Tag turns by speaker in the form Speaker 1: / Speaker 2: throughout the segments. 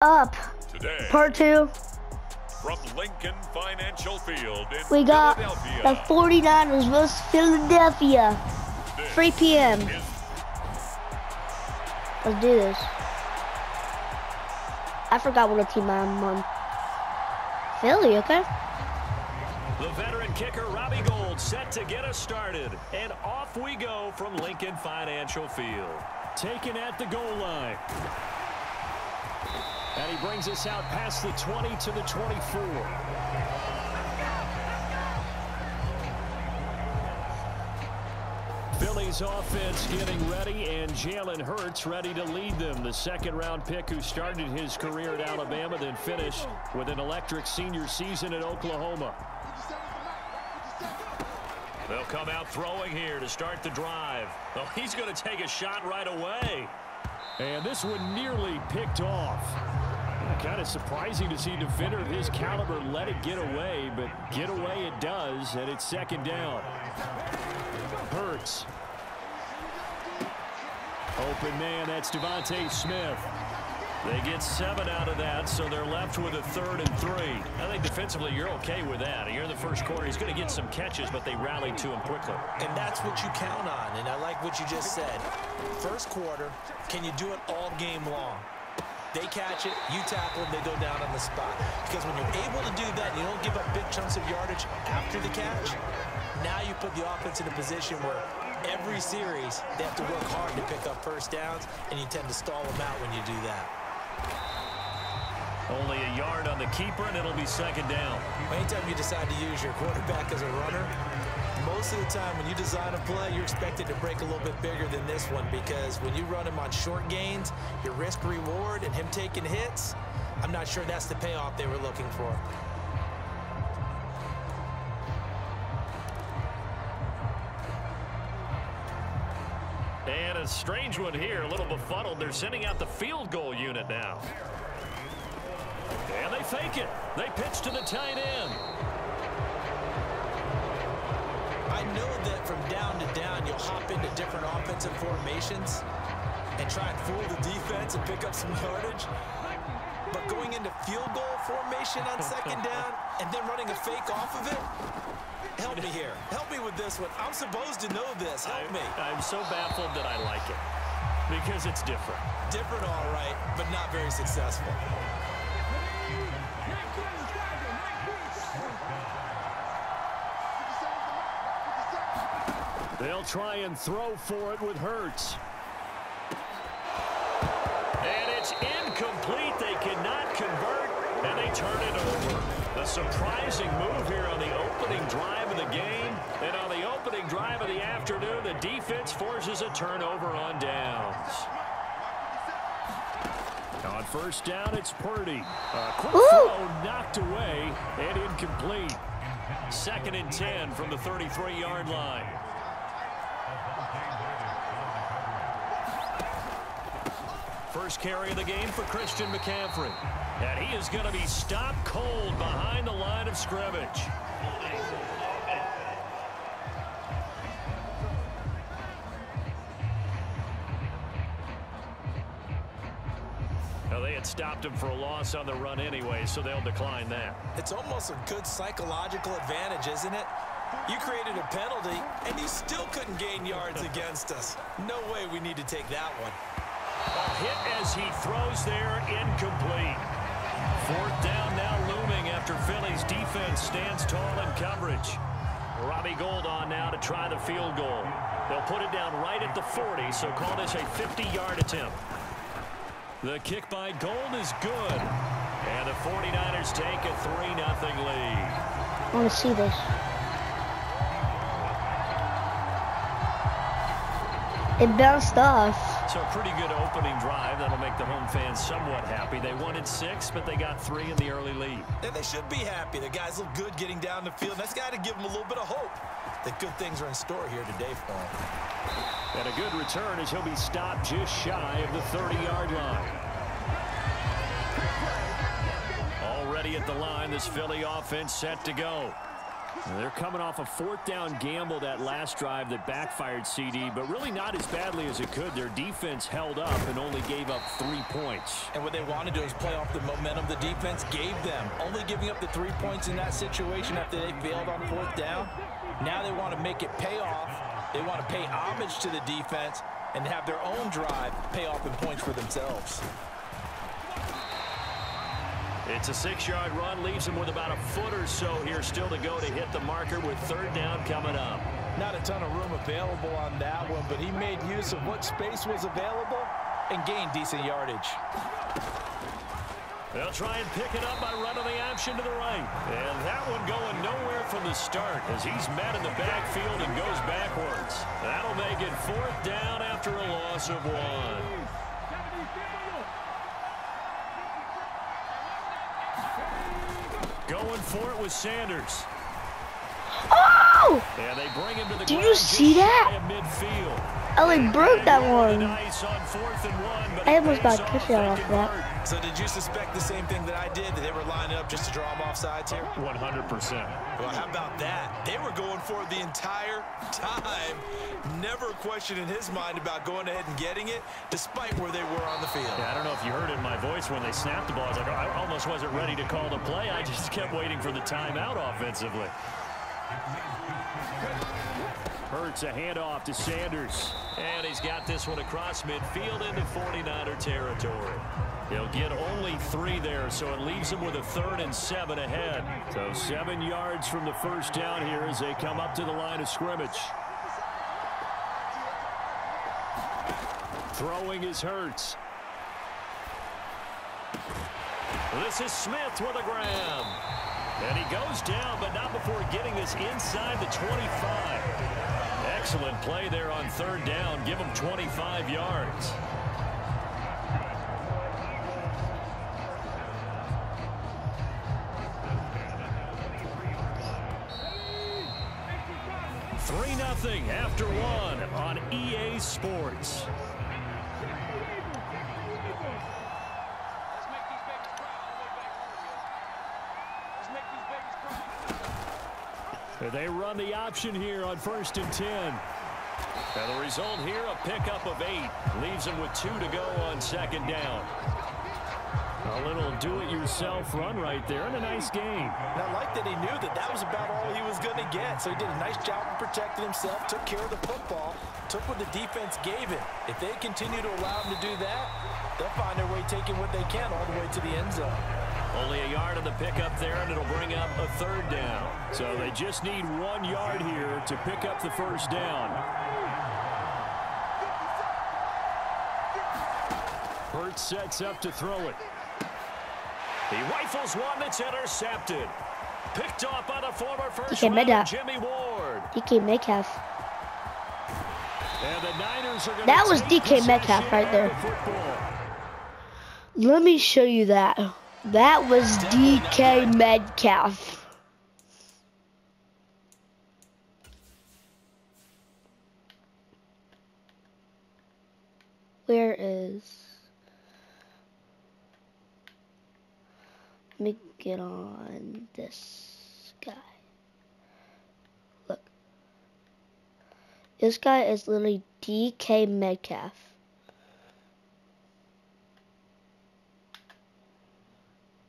Speaker 1: Up.
Speaker 2: Today,
Speaker 1: Part 2.
Speaker 2: from Lincoln Financial Field in
Speaker 1: We got
Speaker 2: Philadelphia,
Speaker 1: the 49ers versus Philadelphia. 3 p.m. Let's do this. I forgot what team I'm on. Philly, okay?
Speaker 3: The veteran kicker, Robbie Gould, set to get us started. And off we go from Lincoln Financial Field. Taken at the goal line. And he brings us out past the 20 to the 24. Philly's offense getting ready, and Jalen Hurts ready to lead them. The second-round pick who started his career at Alabama, then finished with an electric senior season at Oklahoma. They'll come out throwing here to start the drive. Oh, he's going to take a shot right away. And this one nearly picked off. Kind of surprising to see a defender of his caliber let it get away, but get away it does, and it's second down. Hurts. Open man, that's Devontae Smith. They get 7 out of that, so they're left with a 3rd and 3. I think defensively you're okay with that. You're in the first quarter. He's going to get some catches, but they rallied to him quickly.
Speaker 4: And that's what you count on, and I like what you just said. First quarter, can you do it all game long? They catch it, you tackle them, they go down on the spot. Because when you're able to do that, you don't give up big chunks of yardage after the catch. Now you put the offense in a position where every series they have to work hard to pick up first downs, and you tend to stall them out when you do that.
Speaker 3: Only a yard on the keeper, and it'll be second down.
Speaker 4: Anytime you decide to use your quarterback as a runner, most of the time when you design a play, you're expected to break a little bit bigger than this one, because when you run him on short gains, your risk-reward and him taking hits, I'm not sure that's the payoff they were looking for.
Speaker 3: And a strange one here, a little befuddled. They're sending out the field goal unit now. And they fake it. They pitch to the tight end.
Speaker 4: I know that from down to down, you'll hop into different offensive formations and try and fool the defense and pick up some yardage. But going into field goal formation on second down and then running a fake off of it, help me here. Help me with this one. I'm supposed to know this. Help me.
Speaker 3: I'm so baffled that I like it because it's different.
Speaker 4: Different, all right, but not very successful.
Speaker 3: They'll try and throw for it with Hurts. And it's incomplete. They cannot convert, and they turn it over. A surprising move here on the opening drive of the game. And on the opening drive of the afternoon, the defense forces a turnover on downs. On first down, it's Purdy. A quick throw knocked away and incomplete. 2nd and 10 from the 33-yard line. First carry of the game for Christian McCaffrey. And he is going to be stopped cold behind the line of scrimmage. Now, they had stopped him for a loss on the run anyway, so they'll decline that.
Speaker 4: It's almost a good psychological advantage, isn't it? You created a penalty, and you still couldn't gain yards against us. No way we need to take that one.
Speaker 3: A hit as he throws there, incomplete. 4th down now looming after Philly's defense stands tall in coverage. Robbie Gould on now to try the field goal. They'll put it down right at the 40, so call this a 50-yard attempt. The kick by Gould is good. And the 49ers take a 3-0 lead.
Speaker 1: I want to see this. It bounced off.
Speaker 3: So a pretty good opening drive. That'll make the home fans somewhat happy. They wanted 6, but they got 3 in the early lead.
Speaker 4: And they should be happy. The guys look good getting down the field. That's got to give them a little bit of hope that good things are in store here today for them.
Speaker 3: And a good return as he'll be stopped just shy of the 30-yard line. Already at the line, this Philly offense set to go. They're coming off a 4th down gamble that last drive that backfired, CD, but really not as badly as it could. Their defense held up and only gave up 3 points.
Speaker 4: And what they want to do is play off the momentum the defense gave them. Only giving up the 3 points in that situation after they failed on 4th down. Now they want to make it pay off. They want to pay homage to the defense and have their own drive pay off in points for themselves.
Speaker 3: It's a 6-yard run, leaves him with about a foot or so here still to go to hit the marker with 3rd down coming up.
Speaker 4: Not a ton of room available on that one, but he made use of what space was available and gained decent yardage.
Speaker 3: They'll try and pick it up by running the option to the right. And that one going nowhere from the start as he's met in the backfield and goes backwards. That'll make it 4th down after a loss of 1. Going for it with Sanders.
Speaker 1: Oh!
Speaker 3: And they bring him to the
Speaker 1: Did
Speaker 3: ground
Speaker 1: you see that?
Speaker 3: midfield.
Speaker 1: I like broke that one.
Speaker 3: Nice on 4th and 1, but
Speaker 1: I almost got a touchdown off that.
Speaker 4: So did you suspect the same thing that I did, that they were lining up just to draw them off sides here?
Speaker 3: 100%.
Speaker 4: Well, how about that? They were going for it the entire time. Never a question in his mind about going ahead and getting it, despite where they were on the field.
Speaker 3: Yeah, I don't know if you heard it in my voice when they snapped the ball. I was like, I almost wasn't ready to call the play. I just kept waiting for the timeout offensively. Hurts a handoff to Sanders. And he's got this one across midfield into 49er territory. He'll get only 3 there, so it leaves him with a 3rd and 7 ahead. So 7 yards from the first down here as they come up to the line of scrimmage. Throwing is Hurts. This is Smith with a grab. And he goes down, but not before getting this inside the 25. Excellent play there on 3rd down. Give him 25 yards. Three 3-0 after 1 on EA Sports. They run the option here on 1st and 10. And the result here, a pickup of 8. Leaves him with 2 to go on 2nd down. A little do-it-yourself run right there and a nice game.
Speaker 4: And I like that he knew that that was about all he was going to get. So he did a nice job of protecting himself, took care of the football, took what the defense gave him. If they continue to allow him to do that, they'll find their way taking what they can all the way to the end zone.
Speaker 3: Only a yard of the pickup there, and it'll bring up a 3rd down. So they just need 1 yard here to pick up the 1st down. Hurts sets up to throw it. He rifles one that's intercepted. Picked off by the former first rounder, Jimmy Ward.
Speaker 1: DK Metcalf.
Speaker 3: And the Niners are going
Speaker 1: that was DK Metcalf right there. Let me show you that. That was DK Metcalf. Where is... Let me get on this guy. Look. This guy is literally DK Metcalf.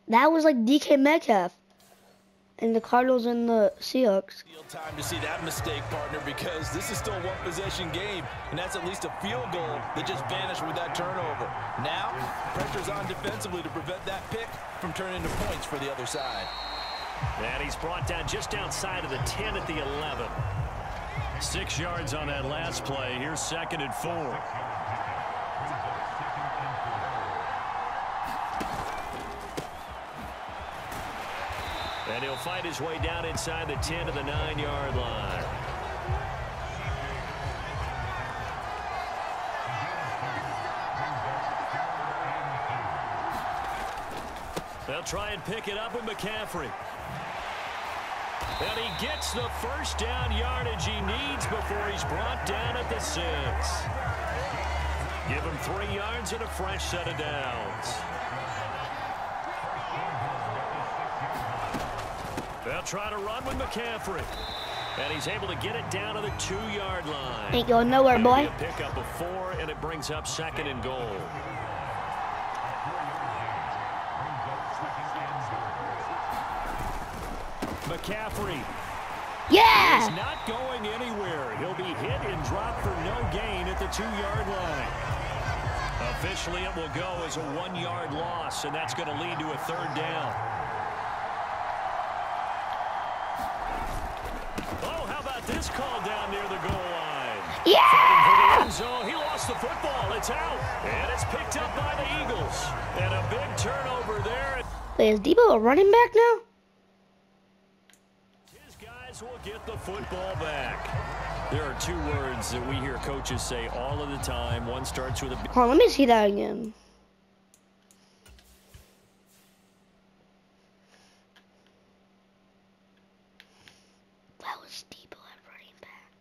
Speaker 1: That was like DK Metcalf. And the Cardinals and the Seahawks.
Speaker 4: Time to see that mistake, partner, because this is still a one-possession game, and that's at least a field goal that just vanished with that turnover. Now, pressure's on defensively to prevent that pick from turning into points for the other side.
Speaker 3: And he's brought down just outside of the 10 at the 11. 6 yards on that last play. Here's 2nd and 4. And he'll fight his way down inside the 10 to the 9-yard line. They'll try and pick it up with McCaffrey. And he gets the 1st down yardage he needs before he's brought down at the 6. Give him 3 yards and a fresh set of downs. They'll try to run with McCaffrey. And he's able to get it down to the 2-yard line.
Speaker 1: Ain't going nowhere, boy.
Speaker 3: Pick up a 4, and it brings up 2nd and goal. McCaffrey.
Speaker 1: Yeah!
Speaker 3: He's not going anywhere. He'll be hit and dropped for no gain at the 2-yard line. Officially, it will go as a 1-yard loss, and that's going to lead to a 3rd down. Oh, how about this call down near the goal line?
Speaker 1: Yeah!
Speaker 3: Fighting for the end zone. He lost the football. It's out. And it's picked up by the Eagles. And a big turnover there.
Speaker 1: Wait, is Debo a running back now?
Speaker 3: His guys will get the football back. There are 2 words that we hear coaches say all of the time. One starts with a...
Speaker 1: Hold on, let me see that again. That was Debo at running back.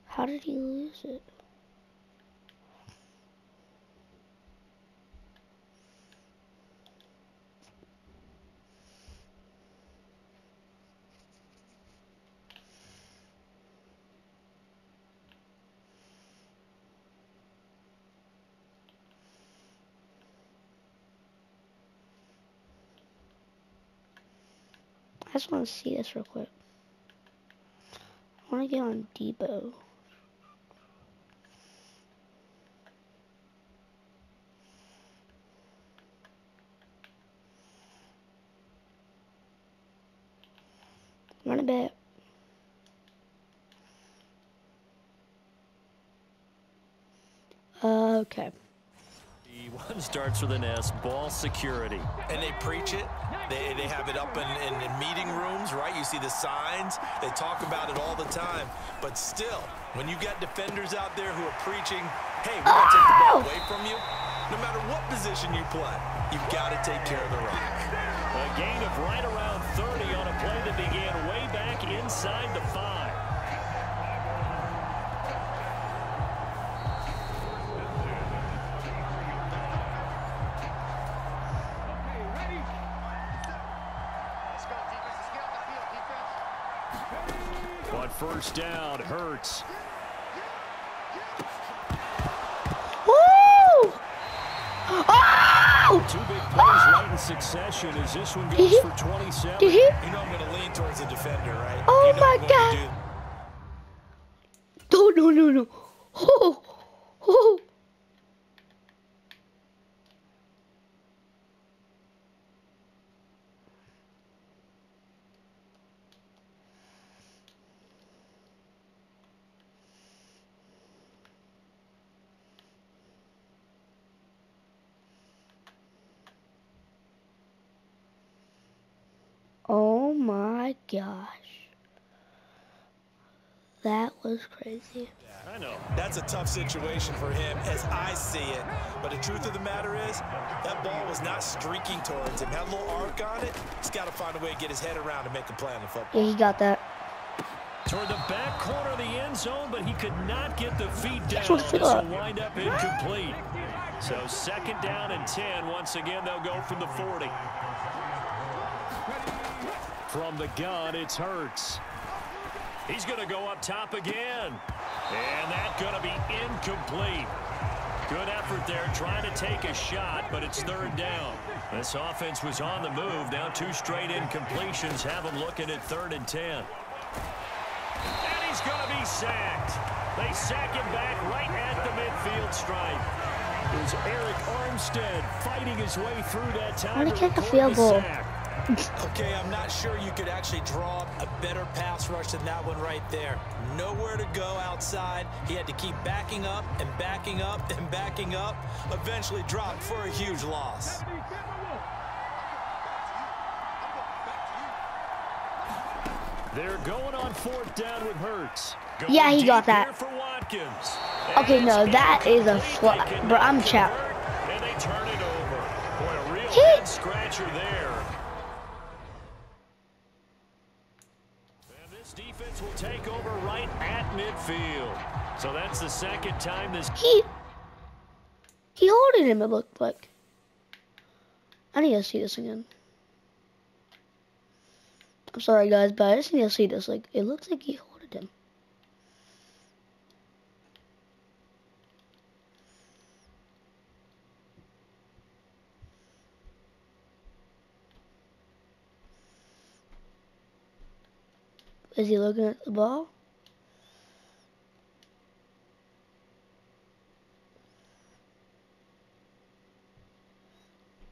Speaker 1: How did he lose it? I just want to see this real quick. I want to get on Debo. Run a bit. Okay.
Speaker 3: One starts with an S, ball security.
Speaker 4: And they preach it. They have it up in meeting rooms, right? You see the signs. They talk about it all the time. But still, when you got defenders out there who are preaching, hey, we're going to take the ball away from you, no matter what position you play, you've got to take care of the rock.
Speaker 3: A gain of right around 30 on a play that began way back inside the 5. But first down, Hurts.
Speaker 1: Woo! Oh!
Speaker 3: 2 big plays right in succession as this one goes for 27.
Speaker 1: Did he?
Speaker 4: You know I'm going to lean towards the defender, right?
Speaker 1: Oh
Speaker 4: you know
Speaker 1: my God! No. Oh. Oh my gosh. That was crazy.
Speaker 3: I know.
Speaker 4: That's a tough situation for him as I see it. But the truth of the matter is, that ball was not streaking towards him. Had a little arc on it. He's got to find a way to get his head around and make a play on the football.
Speaker 1: Yeah, he got that.
Speaker 3: Toward the back corner of the end zone, but he could not get the feet down.
Speaker 1: This
Speaker 3: will wind up incomplete. So 2nd down and 10. Once again, they'll go from the 40. From the gun, it's Hurts. He's going to go up top again. And that's going to be incomplete. Good effort there, trying to take a shot, but it's 3rd down. This offense was on the move. Now 2 straight incompletions have them looking at 3rd and 10. And he's going to be sacked. They sack him back right at the midfield stripe. It was Eric Armstead fighting his way through that time.
Speaker 1: I'm going to kick a field goal.
Speaker 4: Okay, I'm not sure you could actually draw up a better pass rush than that one right there. Nowhere to go outside. He had to keep backing up and backing up and backing up. Eventually dropped for a huge loss.
Speaker 3: They're going on 4th down with Hurts.
Speaker 1: Yeah, he got that.
Speaker 3: For Watkins.
Speaker 1: Okay, no, that is a flat. Bro, I'm chopped.
Speaker 3: And they turn it over. Boy, a real head scratcher there. midfield. So that's the second time this...
Speaker 1: He holded him, it looked like. I need to see this again. I'm sorry, guys, but I just need to see this. Like, it looks like he holded him. Is he looking at the ball?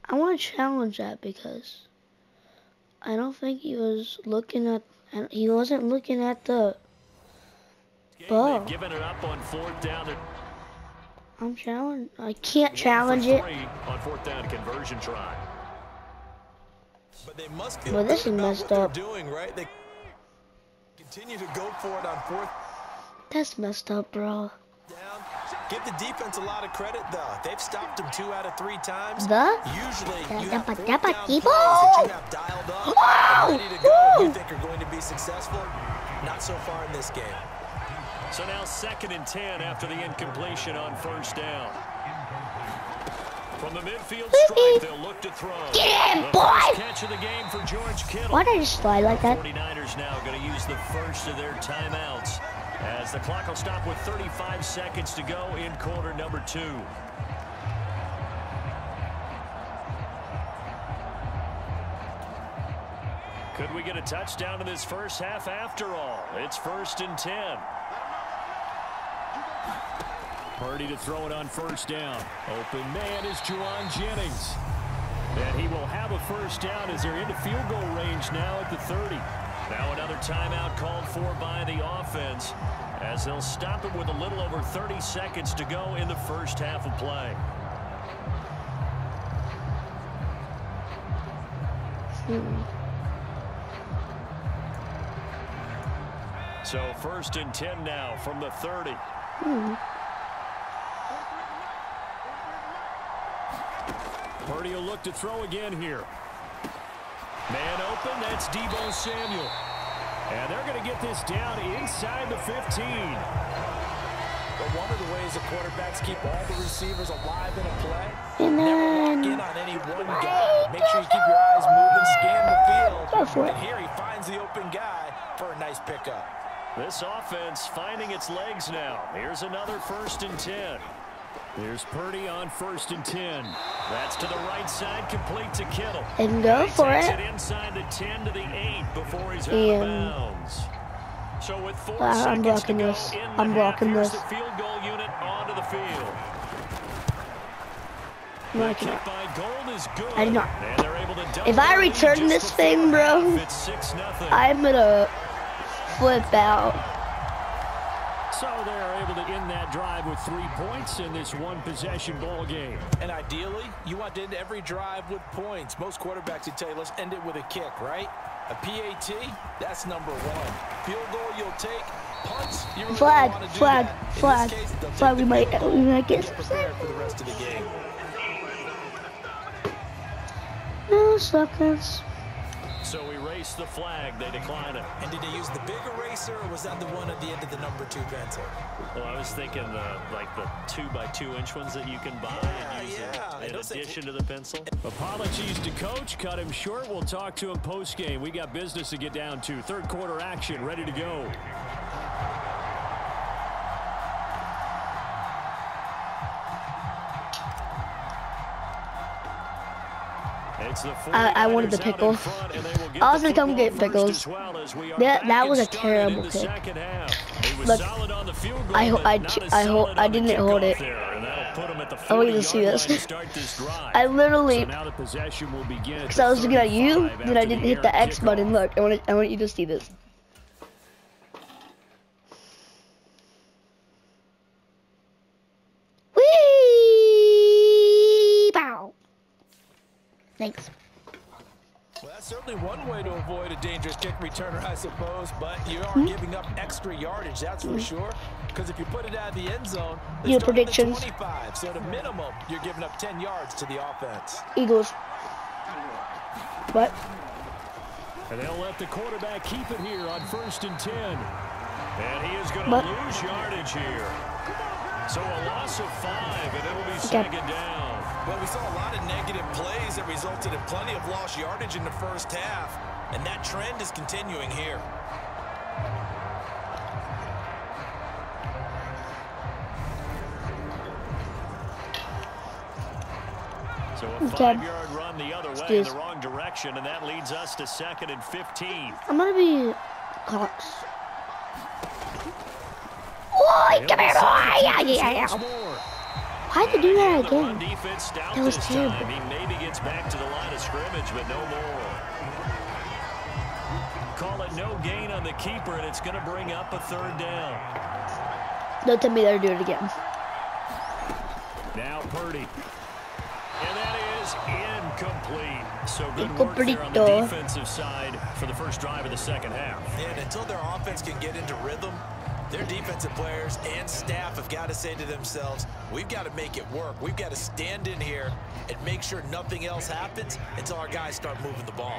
Speaker 1: I want to challenge that because I don't think he was looking at. He wasn't looking at the ball.
Speaker 3: They've given it up on 4th down.
Speaker 1: I'm challenged. I can't challenge it.
Speaker 3: On 4th down conversion try.
Speaker 4: But they must feel
Speaker 1: Well, this
Speaker 4: good
Speaker 1: is
Speaker 4: about
Speaker 1: messed
Speaker 4: what
Speaker 1: up.
Speaker 4: they're doing, right? They continue to go for it on 4th
Speaker 1: That's messed up, bro.
Speaker 4: down. Give the defense a lot of credit, though. They've stopped them 2 out of 3 times. Usually, you have 4th down plays that you have dialed up and ready to go. You think are going to be successful? Not so far in this game.
Speaker 3: So now 2nd and 10 after the incompletion on 1st down. From the midfield stripe, they'll look to throw.
Speaker 1: Get him,
Speaker 3: The
Speaker 1: boy!
Speaker 3: first catch of the game for George Kittle.
Speaker 1: Why did I just slide like that?
Speaker 3: 49ers now going to use the first of their timeouts as the clock will stop with 35 seconds to go in quarter number 2. Could we get a touchdown in this first half after all? It's 1st and 10. Purdy to throw it on 1st down. Open man is Juwan Jennings. And he will have a 1st down as they're into field goal range now at the 30. Now another timeout called for by the offense as they'll stop it with a little over 30 seconds to go in the first half of play. So 1st and 10 now from the 30. Purdy will look to throw again here. Man open, that's Deebo Samuel. And they're going to get this down inside the 15.
Speaker 4: But one of the ways the quarterbacks keep all the receivers alive in a play,
Speaker 1: And
Speaker 4: never lock
Speaker 1: then
Speaker 4: in on any one guy. Make sure you keep your eyes moving, scan the field.
Speaker 1: Go for it.
Speaker 4: And here he finds the open guy for a nice pickup.
Speaker 3: This offense finding its legs now. Here's another 1st and 10. Here's Purdy on 1st and 10. That's to the right side, complete to Kittle.
Speaker 1: And go for
Speaker 3: Takes
Speaker 1: it.
Speaker 3: it inside the 10 to the 8 before he's out of bounds. So with 4
Speaker 1: I'm
Speaker 3: seconds
Speaker 1: blocking
Speaker 3: to go
Speaker 1: this.
Speaker 3: in the
Speaker 1: I'm blocking
Speaker 3: half, here's
Speaker 1: this.
Speaker 3: the field goal unit onto the field.
Speaker 1: No, I
Speaker 3: The
Speaker 1: cannot.
Speaker 3: kick by Gold is good.
Speaker 1: I did not.
Speaker 3: And they're able to double
Speaker 1: If I
Speaker 3: the lead
Speaker 1: return
Speaker 3: just
Speaker 1: this
Speaker 3: before
Speaker 1: thing, bro,
Speaker 3: half. It's 6-0.
Speaker 1: I'm gonna flip out.
Speaker 3: So they're able to end that drive with 3 points in this one-possession ball game.
Speaker 4: And ideally, you want to end every drive with points. Most quarterbacks would tell you, let's end it with a kick, right? A PAT, that's number 1. Field goal you'll take. Punts, you really
Speaker 1: Flag,
Speaker 4: want to do
Speaker 1: flag,
Speaker 4: that. In
Speaker 1: flag,
Speaker 4: this case, they'll take
Speaker 1: flag.
Speaker 4: the
Speaker 1: We might
Speaker 4: field goal.
Speaker 1: get
Speaker 4: Get prepared for the rest of the game.
Speaker 1: no suckers.
Speaker 3: So we race the flag. They decline it.
Speaker 4: And did they use the big eraser, or was that the one at the end of the number 2 pencil?
Speaker 3: Well, I was thinking like the 2x2-inch ones that you can buy and use in addition to the pencil. Apologies to Coach. Cut him short. We'll talk to him post-game. We got business to get down to. 3rd quarter action ready to go.
Speaker 1: I wanted the pickle. I was gonna come get pickles. That was a terrible kick. Look, I didn't hold it. I want you to see this. I literally, because I was looking at you, then I didn't hit the X button. Look, I want you to see this. Whee! Bow. Thanks.
Speaker 4: Well, that's certainly one way to avoid a dangerous kick returner, I suppose, but you are giving up extra yardage, that's for sure. Because if you put it out of the end zone,
Speaker 1: Your
Speaker 4: it's going to
Speaker 1: predictions.
Speaker 4: 25. So at a minimum, you're giving up 10 yards to the offense.
Speaker 1: Eagles. What?
Speaker 3: And they'll let the quarterback keep it here on 1st and 10. And he is going to lose yardage here. So a loss of 5, and it'll be second down.
Speaker 4: Well, we saw a lot of negative plays that resulted in plenty of lost yardage in the first half, and that trend is continuing here.
Speaker 3: So a 5-yard run the other way in the wrong direction, and that leads us to 2nd and 15.
Speaker 1: I'm going to be Cox. Oh, come here. Why'd they do that again? That was terrible.
Speaker 3: He maybe gets back to the line of scrimmage, but no more. Call it no gain on the keeper, and it's going to bring up a 3rd down.
Speaker 1: Don't tell me they'll do it again.
Speaker 3: Now Purdy. And that is incomplete. So good work there on the defensive side for the first drive of the second half.
Speaker 4: And until their offense can get into rhythm, their defensive players and staff have got to say to themselves, we've got to make it work. We've got to stand in here and make sure nothing else happens until our guys start moving the ball.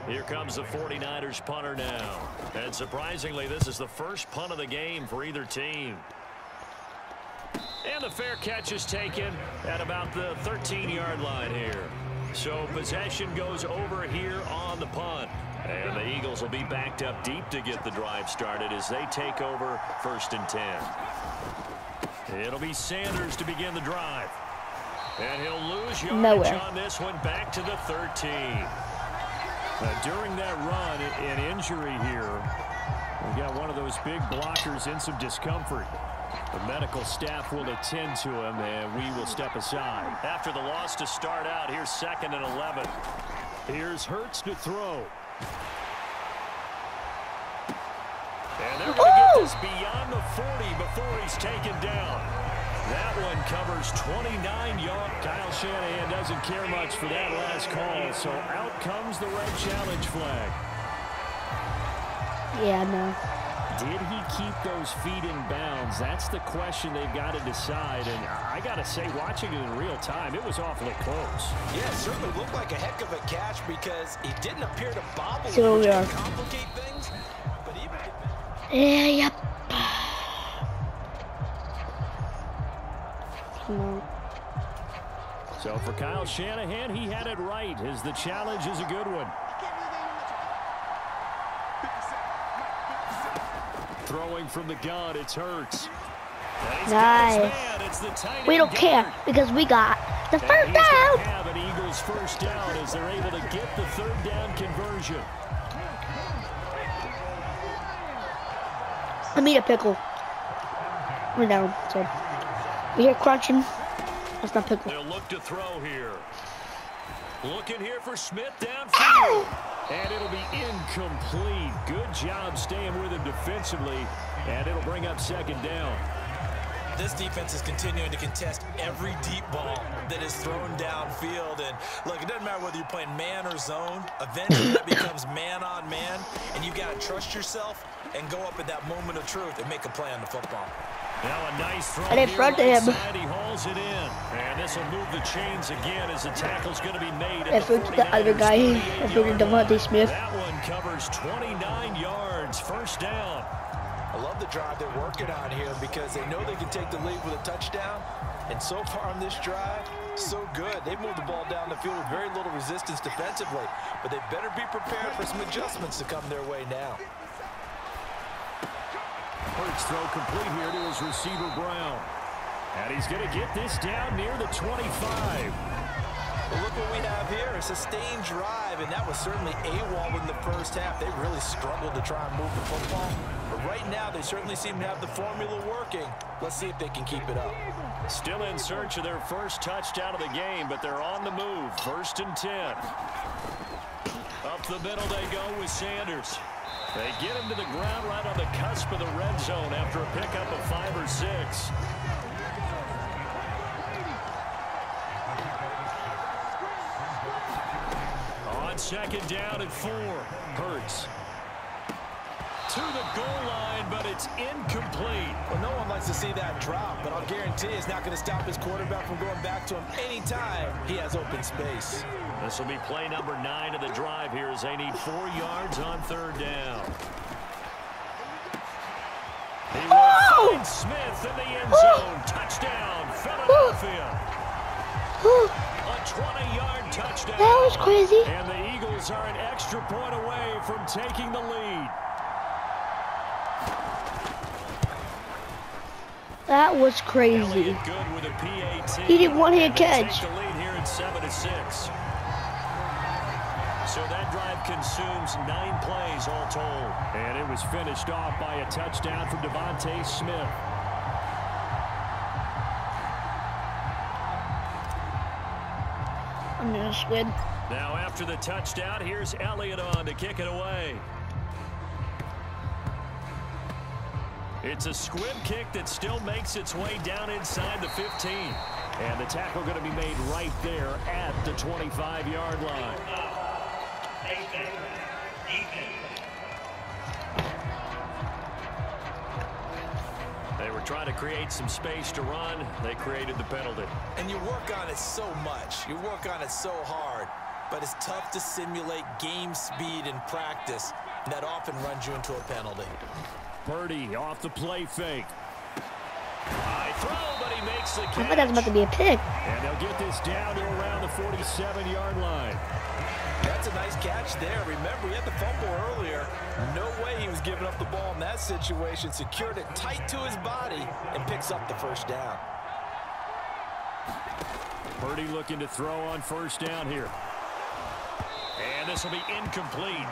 Speaker 3: Here comes the 49ers punter now. And surprisingly, this is the first punt of the game for either team. And the fair catch is taken at about the 13-yard line here. So possession goes over here on the punt. And the Eagles will be backed up deep to get the drive started as they take over 1st and 10. It'll be Sanders to begin the drive. And he'll lose yardage on this one back to the 13. During that run, an injury here. We've got one of those big blockers in some discomfort. The medical staff will attend to him, and we will step aside. After the loss to start out, here's 2nd and 11. Here's Hurts to throw. And they're going to get this beyond the 40 before he's taken down. That one covers 29 yards. Kyle Shanahan doesn't care much for that last call, so out comes the red challenge flag.
Speaker 1: Yeah, no.
Speaker 3: Did he keep those feet in bounds? That's the question they've got to decide. And I got to say, watching it in real time, it was awfully close.
Speaker 4: Yeah, it certainly looked like a heck of a catch because he didn't appear to bobble,
Speaker 1: so
Speaker 4: which can complicate things. But even
Speaker 1: yep. Come on.
Speaker 3: So for Kyle Shanahan, he had it right, as the challenge is a good one. Throwing from the gun, it's Hurts.
Speaker 1: Nice. We don't care because we got the first down.
Speaker 3: Have an Eagles first down as they're able to get the 3rd down conversion.
Speaker 1: I need a pickle. We're down. So we hear crunching. That's not pickle.
Speaker 3: They'll look to throw here. Looking here for Smith downfield. And it'll be incomplete. Good job staying with him defensively. And it'll bring up 2nd down.
Speaker 4: This defense is continuing to contest every deep ball that is thrown downfield. And look, it doesn't matter whether you're playing man or zone. Eventually that becomes man on man. And you've got to trust yourself and go up at that moment of truth and make a play on the football.
Speaker 3: Now a nice throw.
Speaker 1: And in front of him.
Speaker 3: He hauls it in. And this will move the chains again as the tackle's going to be made.
Speaker 1: That's the other guy. That's Devontae Smith.
Speaker 3: That one covers 29 yards. First down.
Speaker 4: I love the drive they're working on here because they know they can take the lead with a touchdown. And so far on this drive, so good. They've moved the ball down the field with very little resistance defensively. But they better be prepared for some adjustments to come their way now.
Speaker 3: Hurts throw complete here to his receiver Brown. And he's going to get this down near the 25.
Speaker 4: Well, look what we have here, a sustained drive, and that was certainly AWOL in the first half. They really struggled to try and move the football. But right now, they certainly seem to have the formula working. Let's see if they can keep it up.
Speaker 3: Still in search of their first touchdown of the game, but they're on the move. 1st and 10. Up the middle they go with Sanders. They get him to the ground right on the cusp of the red zone after a pickup of 5 or 6. On 2nd down and 4. Hurts. To the goal line, but it's incomplete.
Speaker 4: Well, no one likes to see that drop, but I'll guarantee it's not going to stop his quarterback from going back to him anytime he has open space.
Speaker 3: This will be play number 9 of the drive here as they need 4 yards on 3rd down. finds Smith in the end zone. Touchdown, Philadelphia. A 20-yard touchdown.
Speaker 1: That was crazy.
Speaker 3: And the Eagles are an extra point away from taking the lead.
Speaker 1: That was crazy. He did one-hand catch.
Speaker 3: Take the lead here at 7-6. So that drive consumes 9 plays all told. And it was finished off by a touchdown from Devontae Smith.
Speaker 1: I'm gonna squid.
Speaker 3: Now after the touchdown, here's Elliott on to kick it away. It's a squib kick that still makes its way down inside the 15. And the tackle going to be made right there at the 25-yard line. They were trying to create some space to run. They created the penalty.
Speaker 4: And you work on it so much. You work on it so hard. But it's tough to simulate game speed in practice. And that often runs you into a penalty.
Speaker 3: Purdy off the play fake. High throw, but he makes the catch.
Speaker 1: I thought that was about to be a pick.
Speaker 3: And they'll get this down to around the 47-yard line.
Speaker 4: That's a nice catch there. Remember, he had the fumble earlier. No way he was giving up the ball in that situation. Secured it tight to his body and picks up the first down.
Speaker 3: Purdy looking to throw on first down here. And this will be incomplete.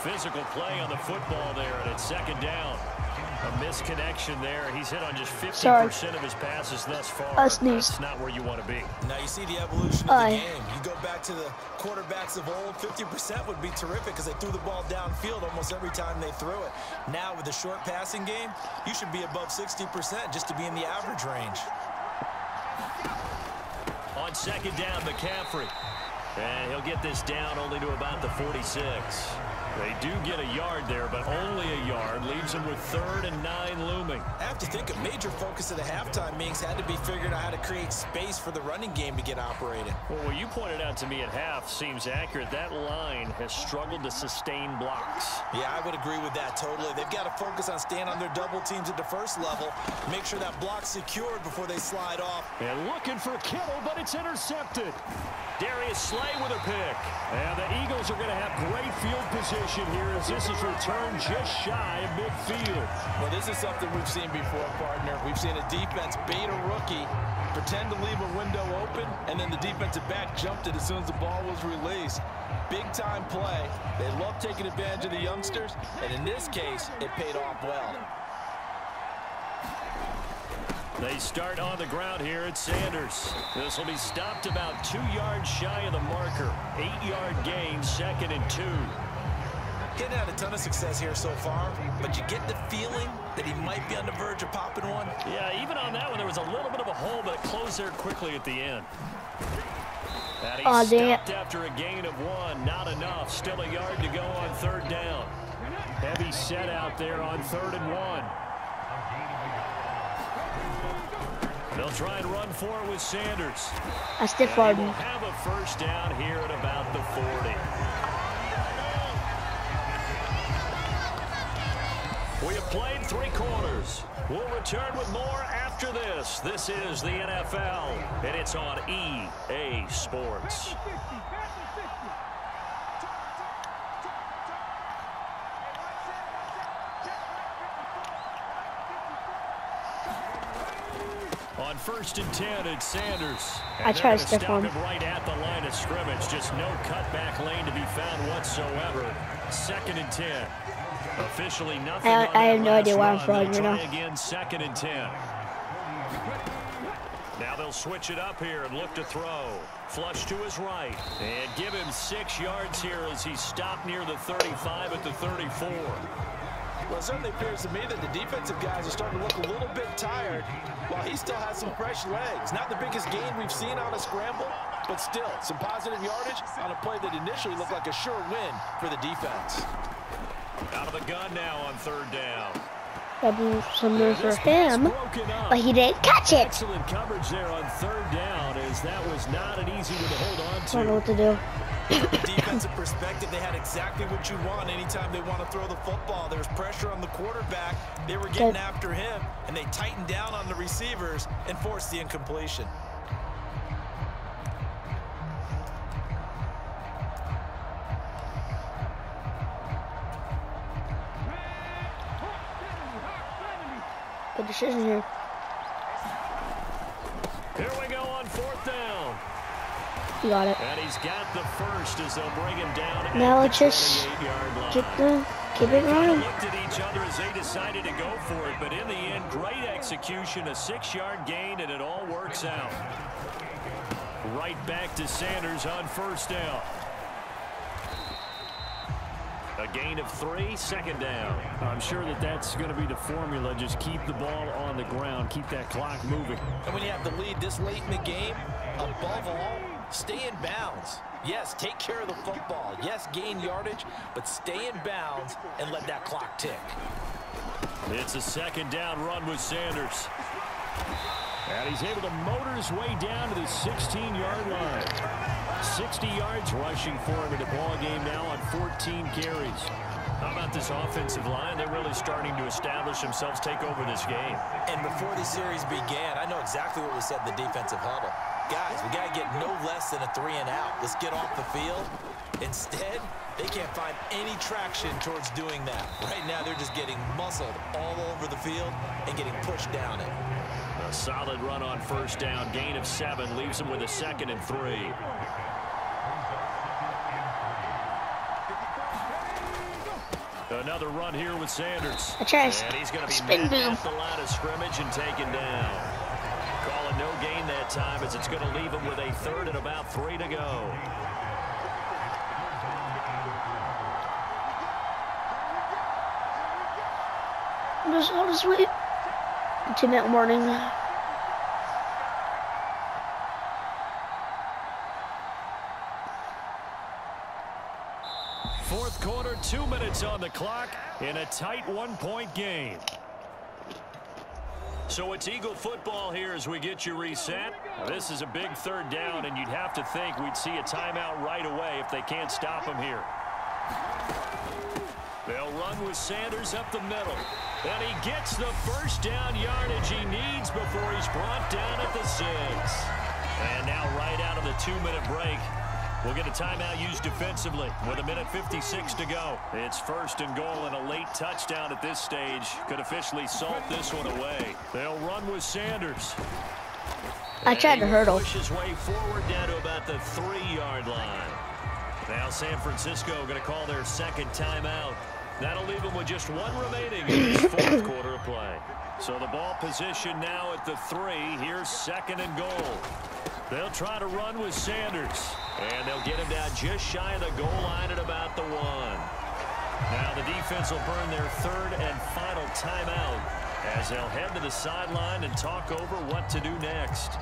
Speaker 3: Physical play on the football there, and it's second down. A misconnection there. He's hit on just 50% of his passes thus far. That's not where you want to be.
Speaker 4: Now you see the evolution of the game. You go back to the quarterbacks of old, 50% would be terrific because they threw the ball downfield almost every time they threw it. Now with the short passing game, you should be above 60% just to be in the average range.
Speaker 3: On second down, McCaffrey. And he'll get this down only to about the 46. They do get a yard there, but only a yard. Leaves them with 3rd and 9 looming.
Speaker 4: I have to think a major focus of the halftime meetings had to be figuring out how to create space for the running game to get operating.
Speaker 3: Well, what you pointed out to me at half seems accurate. That line has struggled to sustain blocks.
Speaker 4: Yeah, I would agree with that totally. They've got to focus on staying on their double teams at the first level. Make sure that block's secured before they slide off.
Speaker 3: And looking for Kittle, but it's intercepted. Darius Slay with a pick. And the Eagles are going to have great field position here as this is returned just shy of midfield.
Speaker 4: Well, this is something we've seen before, partner. We've seen a defense bait a rookie, pretend to leave a window open, and then the defensive back jumped it as soon as the ball was released. Big-time play. They love taking advantage of the youngsters, and in this case, it paid off well.
Speaker 3: They start on the ground here at Sanders. This will be stopped about 2 yards shy of the marker. 8-yard gain, 2nd and 2.
Speaker 4: He's had a ton of success here so far, but you get the feeling that he might be on the verge of popping one.
Speaker 3: Yeah, even on that one, there was a little bit of a hole, but it closed there quickly at the end. And he stopped after a gain of 1. Not enough. Still a yard to go on 3rd down. Heavy set out there on 3rd and 1. They'll try and run for it with Sanders.
Speaker 1: I stiff arm.
Speaker 3: We'll have a first down here at about the 40. We have played 3 quarters. We'll return with more after this. This is the NFL, and it's on EA Sports. On 1st and 10, it's Sanders.
Speaker 1: I try to stiff arm.
Speaker 3: Right at the line of scrimmage. Just no cutback lane to be found whatsoever. 2nd and 10. Officially nothing.
Speaker 1: I have no idea why I'm throwing right now.
Speaker 3: Again, 2nd and 10. Now they'll switch it up here and look to throw. Flush to his right. And give him 6 yards here as he stopped near the 35 at the 34.
Speaker 4: Well, it certainly appears to me that the defensive guys are starting to look a little bit tired while he still has some fresh legs. Not the biggest gain we've seen on a scramble, but still some positive yardage on a play that initially looked like a sure win for the defense.
Speaker 3: Out of the gun now on 3rd down.
Speaker 1: Double somewhere for him, but he didn't catch it.
Speaker 3: Excellent coverage there on 3rd down as that was not an easy one to hold on to.
Speaker 1: I don't know what to do.
Speaker 4: From a defensive perspective, they had exactly what you want anytime they want to throw the football. There was pressure on the quarterback. They were getting after him, and they tightened down on the receivers and forced the incompletion.
Speaker 1: Good decision here.
Speaker 3: Here we go on 4th down.
Speaker 1: You got it.
Speaker 3: And he's got the first as they'll bring him down.
Speaker 1: Now let's just keep it running.
Speaker 3: Looked at each other as they decided to go for it, but in the end, great execution, a 6-yard gain, and it all works out. Right back to Sanders on 1st down. A gain of 3, 2nd down. I'm sure that that's going to be the formula. Just keep the ball on the ground. Keep that clock moving.
Speaker 4: And when you have the lead this late in the game, above all, stay in bounds. Yes, take care of the football. Yes, gain yardage, but stay in bounds and let that clock tick.
Speaker 3: It's a 2nd down run with Sanders. And he's able to motor his way down to the 16-yard line. 60 yards rushing for him in the ball game now on 14 carries. How about this offensive line? They're really starting to establish themselves, take over this game.
Speaker 4: And before the series began, I know exactly what we said in the defensive huddle. Guys, we got to get no less than a 3-and-out. Let's get off the field. Instead, they can't find any traction towards doing that. Right now, they're just getting muscled all over the field and getting pushed down it.
Speaker 3: A solid run on 1st down. Gain of 7 leaves them with a 2nd and 3. Another run here with Sanders.
Speaker 1: And
Speaker 3: he's going to be met at the line of scrimmage and taken down. Call it no gain that time as it's going to leave him with a 3rd and about 3 to go.
Speaker 1: Just go to sleep. 2-minute warning.
Speaker 3: Fourth quarter, 2 minutes on the clock in a tight 1-point game. So it's Eagle football here as we get you reset. This is a big 3rd down, and you'd have to think we'd see a timeout right away if they can't stop him here. They'll run with Sanders up the middle. And he gets the 1st down yardage he needs before he's brought down at the 6. And now right out of the 2-minute break, we'll get a timeout used defensively with 1:56 to go. It's 1st and goal, and a late touchdown at this stage could officially salt this one away. They'll run with Sanders.
Speaker 1: I tried to hurdle.
Speaker 3: Push his way forward down to about the 3-yard line. Now San Francisco going to call their 2nd timeout. That'll leave them with just 1 remaining in this 4th quarter of play. So the ball position now at the 3. Here's 2nd and goal. They'll try to run with Sanders. And they'll get him down just shy of the goal line at about the 1. Now the defense will burn their 3rd and final timeout as they'll head to the sideline and talk over what to do next.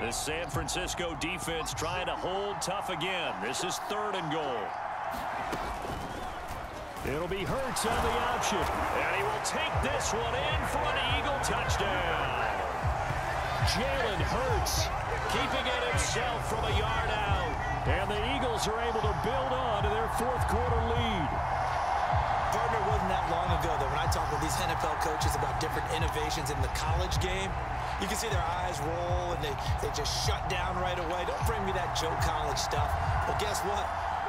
Speaker 3: The San Francisco defense trying to hold tough again. This is 3rd and goal. It'll be Hurts on the option. And he will take this one in for an Eagle touchdown. Jalen Hurts keeping it himself from a yard out. And the Eagles are able to build on to their 4th quarter lead.
Speaker 4: Partner, wasn't that long ago that when I talk with these NFL coaches about different innovations in the college game, you can see their eyes roll and they just shut down right away. Don't bring me that Joe College stuff. Well, guess what?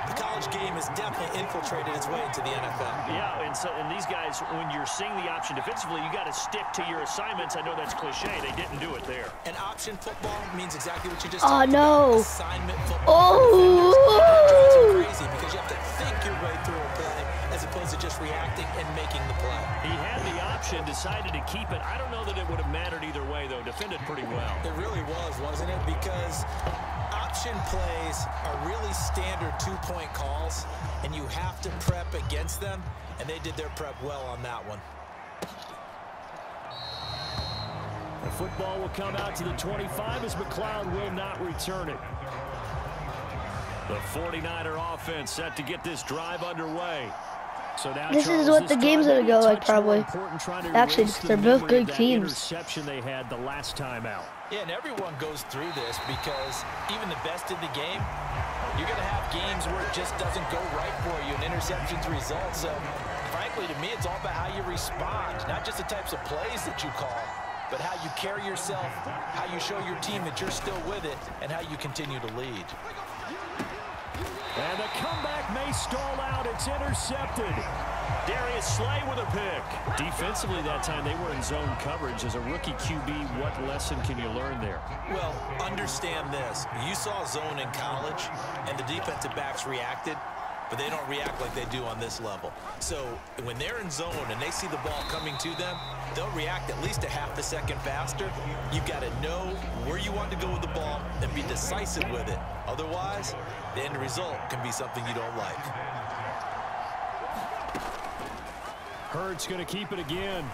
Speaker 4: The college game has definitely infiltrated its way into the NFL.
Speaker 3: Yeah, and these guys, when you're seeing the option defensively, you got to stick to your assignments. I know that's cliche. They didn't do it there.
Speaker 4: And option football means exactly what you just
Speaker 1: talked
Speaker 4: about. Assignment football. That drives you crazy because you have to think your way through a play as opposed to just reacting and making the play.
Speaker 3: He had the option, decided to keep it. I don't know that it would have mattered either way, though. Defended pretty well.
Speaker 4: It really was, wasn't it? Because option plays are really standard 2-point calls, and you have to prep against them, and they did their prep well on that one.
Speaker 3: The football will come out to the 25 as McLeod will not return it. The 49er offense set to get this drive underway. So now,
Speaker 1: this
Speaker 3: Charles,
Speaker 1: is what the game's gonna go like, probably. Actually,
Speaker 3: because
Speaker 1: they're both good teams.
Speaker 3: Interception they had the last time out.
Speaker 4: Yeah, and everyone goes through this because even the best in the game, you're going to have games where it just doesn't go right for you, and interceptions result. So, frankly, to me, it's all about how you respond, not just the types of plays that you call, but how you carry yourself, how you show your team that you're still with it, and how you continue to lead.
Speaker 3: And the comeback may stall out. It's intercepted. Darius Slay with a pick. Defensively that time, they were in zone coverage. As a rookie QB, what lesson can you learn there?
Speaker 4: Well, understand this. You saw zone in college, and the defensive backs reacted, but they don't react like they do on this level. So when they're in zone and they see the ball coming to them, they'll react at least a half a second faster. You've got to know where you want to go with the ball and be decisive with it. Otherwise, the end result can be something you don't like.
Speaker 3: Hurts going to keep it again.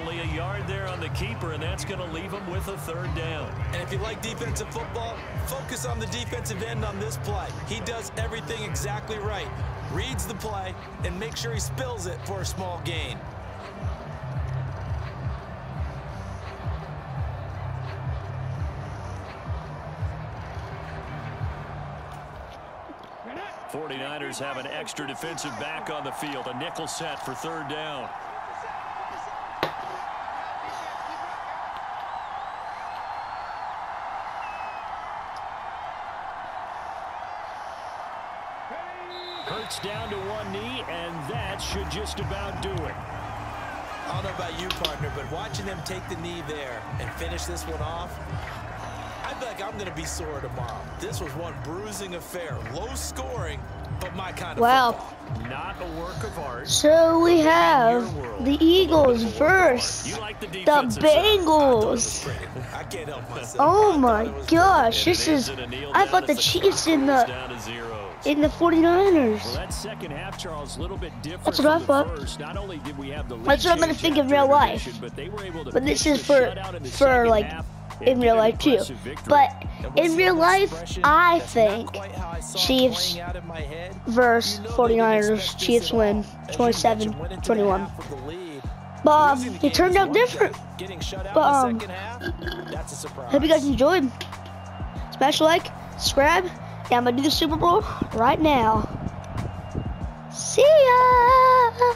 Speaker 3: Only a yard there on the keeper, and that's going to leave him with a third down.
Speaker 4: And if you like defensive football, focus on the defensive end on this play. He does everything exactly right. Reads the play and makes sure he spills it for a small gain.
Speaker 3: '49ers have an extra defensive back on the field. A nickel set for third down. Hurts down to one knee, and that should just about do it.
Speaker 4: I don't know about you, partner, but watching them take the knee there and finish this one off, I feel like I'm going to be sore tomorrow. This was one bruising affair. Low scoring, but my kind of football.
Speaker 3: Not a work of art.
Speaker 1: So we have the Eagles versus the Bengals.
Speaker 4: I can't help myself.
Speaker 1: Oh my gosh, this is, I thought the Chiefs in the 49ers.
Speaker 3: Well, that second half, Charles, a little bit different.
Speaker 1: That's what I thought.
Speaker 3: First. Not only did we have the
Speaker 1: That's what I'm gonna think in real life. But this is for like in real life too. But in real life, I think Chiefs versus 49ers. Chiefs win 27-21. But it turned out different. But hope you guys enjoyed. Smash a like, subscribe, and I'm gonna do the Super Bowl right now. See ya.